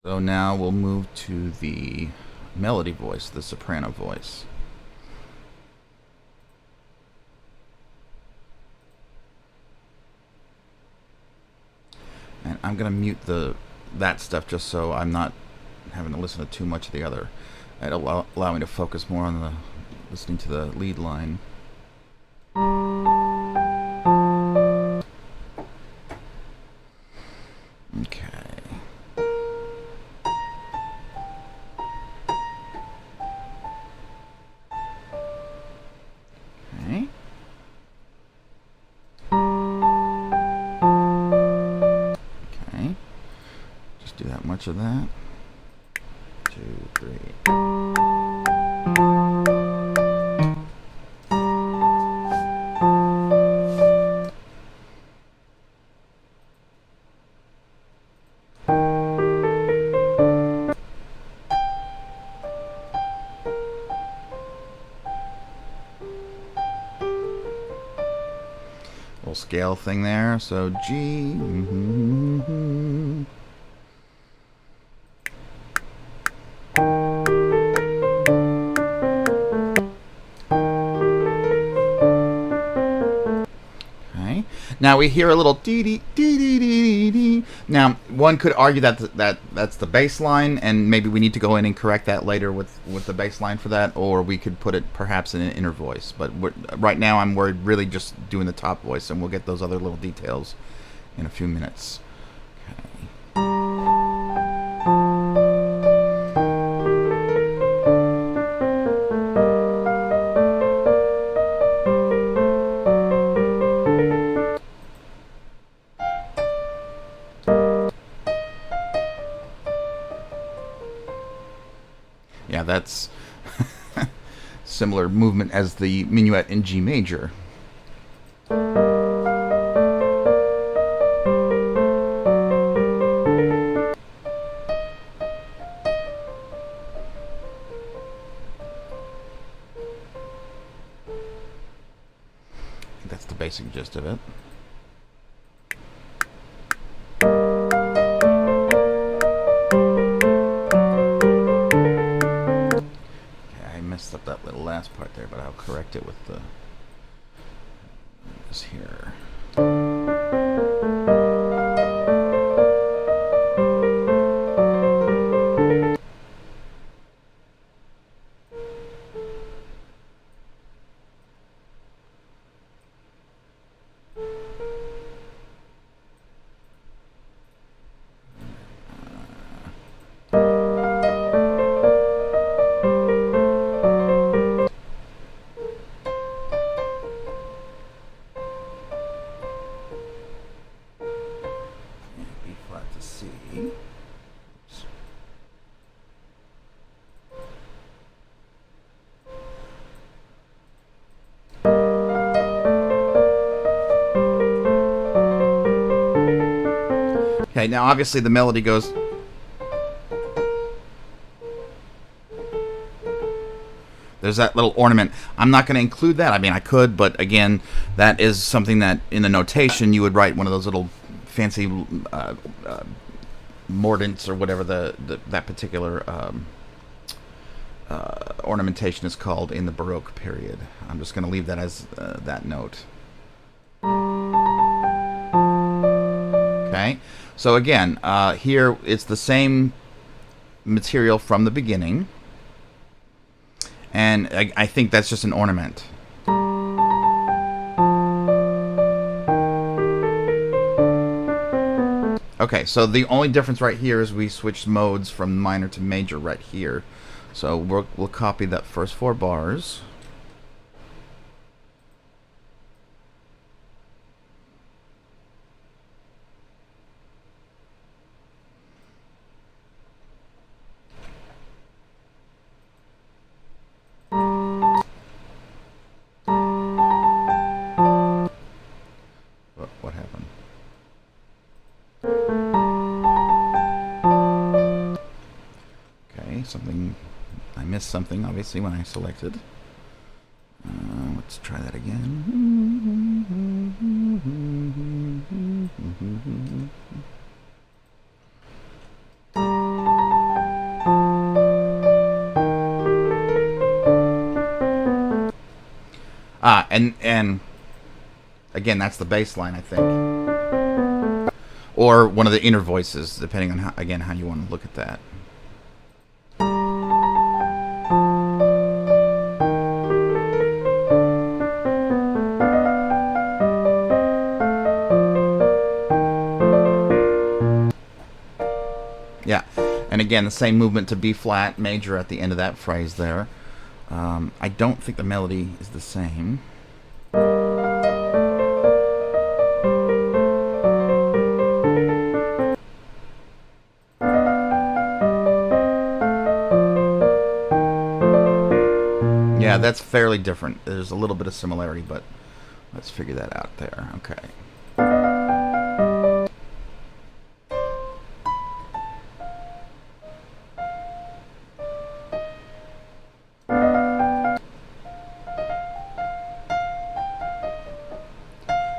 So now we'll move to the melody voice, the soprano voice. And I'm going to mute that stuff just so I'm not having to listen to too much of the other. It'll allow me to focus more on listening to the lead line. Okay. Okay. Okay. Just do that much of that. 2, 3. Little scale thing there. So G. Okay. Now we hear a little dee dee dee dee dee dee. Now one could argue that's the bass line, and maybe we need to go in and correct that later with the bass line for that, or we could put it perhaps in an inner voice. But right now I'm worried really just doing the top voice, and we'll get those other little details in a few minutes. Yeah, that's similar movement as the Minuet in G major. That's the basic gist of it. Up that little last part there, but I'll correct it with this here. Okay, now obviously the melody goes. There's that little ornament. I'm not going to include that. I mean, I could, but again, that is something that in the notation you would write one of those little fancy mordants or whatever that particular ornamentation is called in the Baroque period. I'm just going to leave that as that note. Okay, so again, here it's the same material from the beginning, and I think that's just an ornament. Okay, so the only difference right here is we switched modes from minor to major right here. So we'll copy that first 4 bars. What happened? Okay, I missed something obviously when I selected. Let's try that again. and again, that's the bass line, I think, or one of the inner voices, depending on how, again, how you want to look at that. Yeah, and again, the same movement to B flat major at the end of that phrase there. I don't think the melody is the same. Yeah, that's fairly different. There's a little bit of similarity, but let's figure that out there. Okay.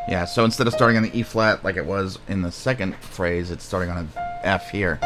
Yeah, so instead of starting on the E flat like it was in the second phrase, it's starting on an F here.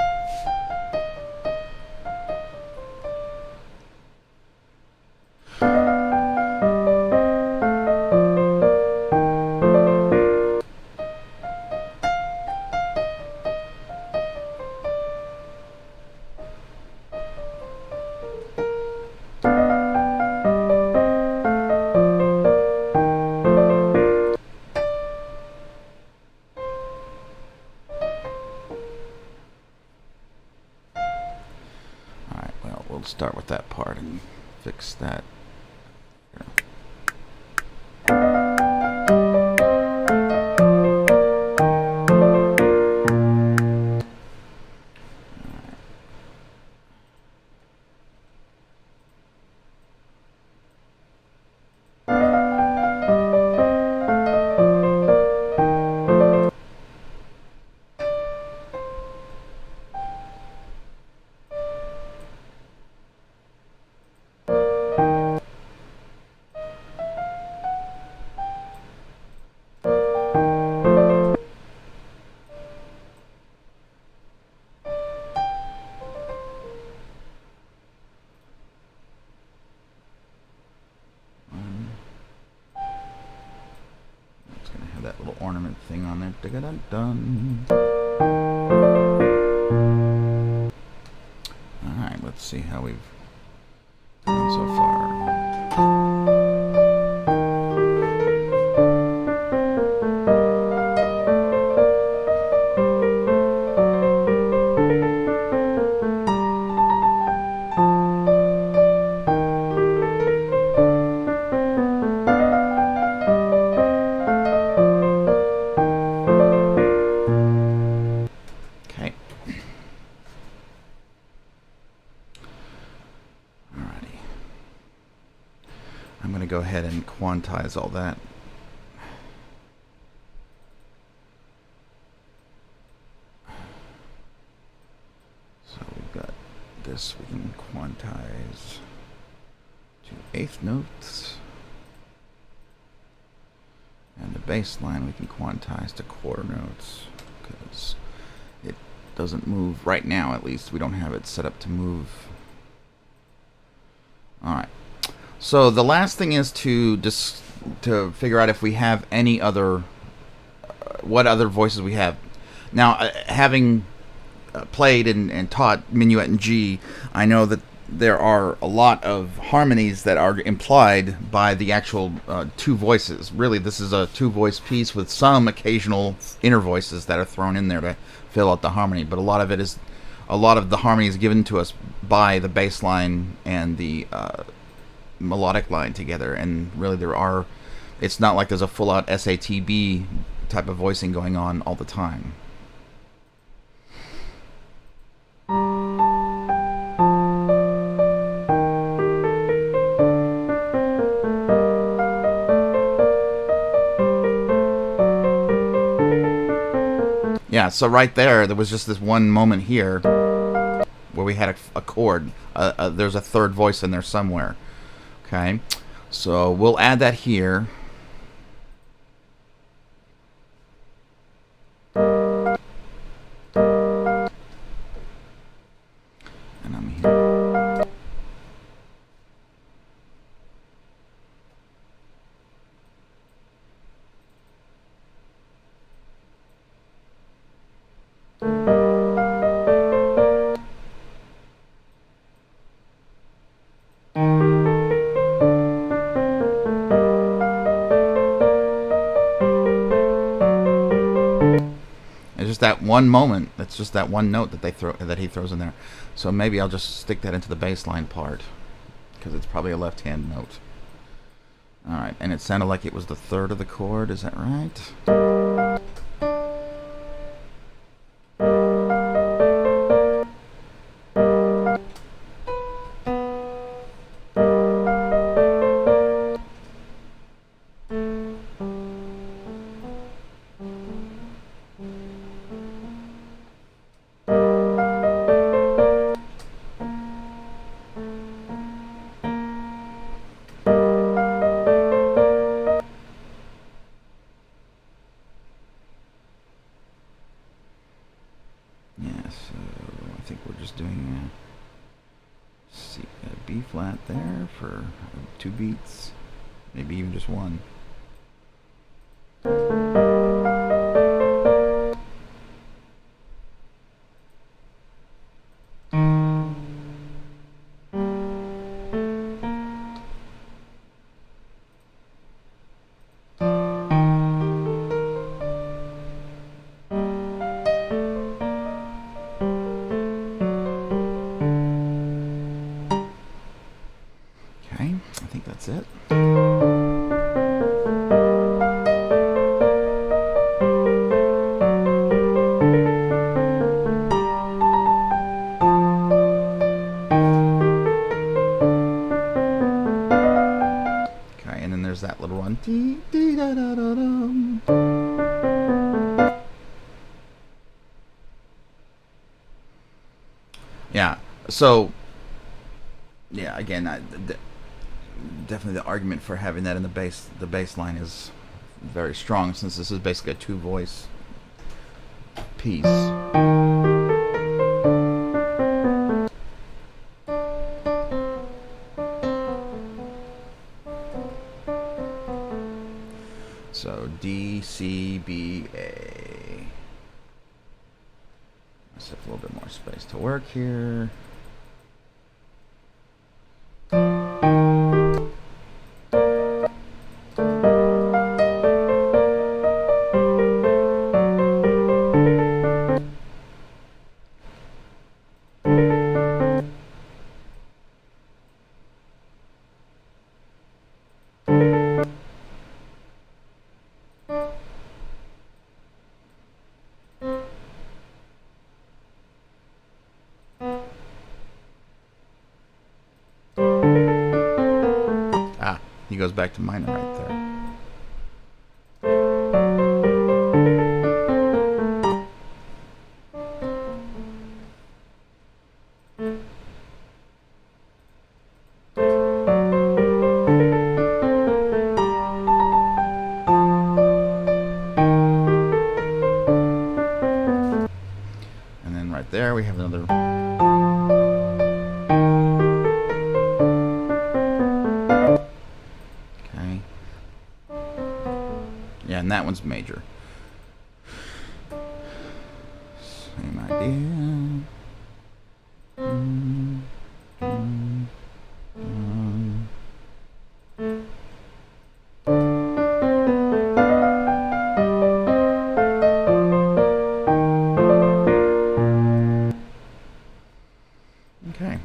Start with that part and fix that. That little ornament thing on there. Dun-dun-dun. Alright, let's see how we've done so far. I'm going to go ahead and quantize all that. So we've got this, we can quantize to eighth notes. And the bass line we can quantize to quarter notes, because it doesn't move right now, at least. We don't have it set up to move. Alright. So the last thing is to figure out if we have any other, what other voices we have. Now, having played and taught Minuet and G, I know that there are a lot of harmonies that are implied by the actual two voices. Really, this is a two-voice piece with some occasional inner voices that are thrown in there to fill out the harmony. But a lot of the harmony is given to us by the bass line and the melodic line together, and really it's not like there's a full-out SATB type of voicing going on all the time. Yeah, so right there was just this one moment here where we had a chord. There's a third voice in there somewhere. Okay, so we'll add that here. And I'm here. that one moment. That's just that one note that he throws in there. So maybe I'll just stick that into the bass line part, because it's probably a left-hand note. All right, and it sounded like it was the third of the chord. Is that right? Doing a B flat there for 2 beats, maybe even just one. That's it. Okay, and then there's that little run. Dee, dee, da, da, da, dum. Yeah, so, yeah, again, definitely the argument for having that in the bass line is very strong, since this is basically a 2-voice piece. So D, C, B, A. Let's have a little bit more space to work here. He goes back to minor right there. And then right there we have another. Yeah, and that one's major. Same idea. Okay.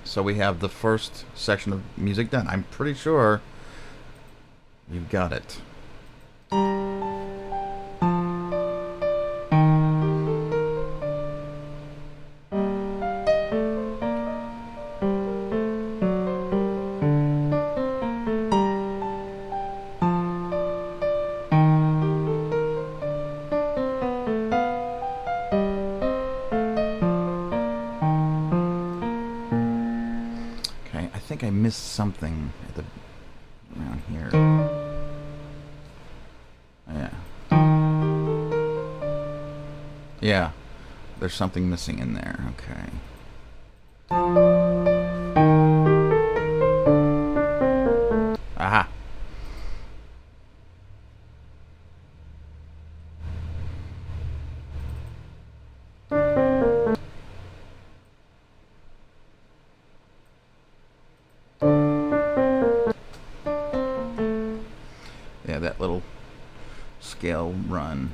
So we have the first section of music done. I'm pretty sure you've got it. I think I missed something at the around here. Yeah. Yeah. There's something missing in there. Okay. scale run.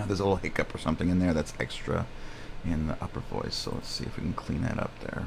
There's a little hiccup or something in there that's extra in the upper voice, so let's see if we can clean that up there.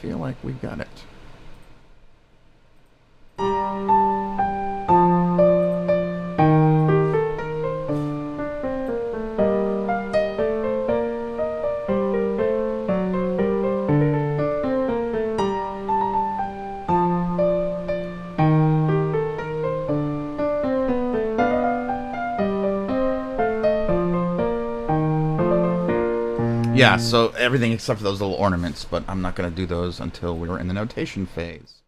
Feel like we got it. Yeah, so everything except for those little ornaments, but I'm not going to do those until we're in the notation phase.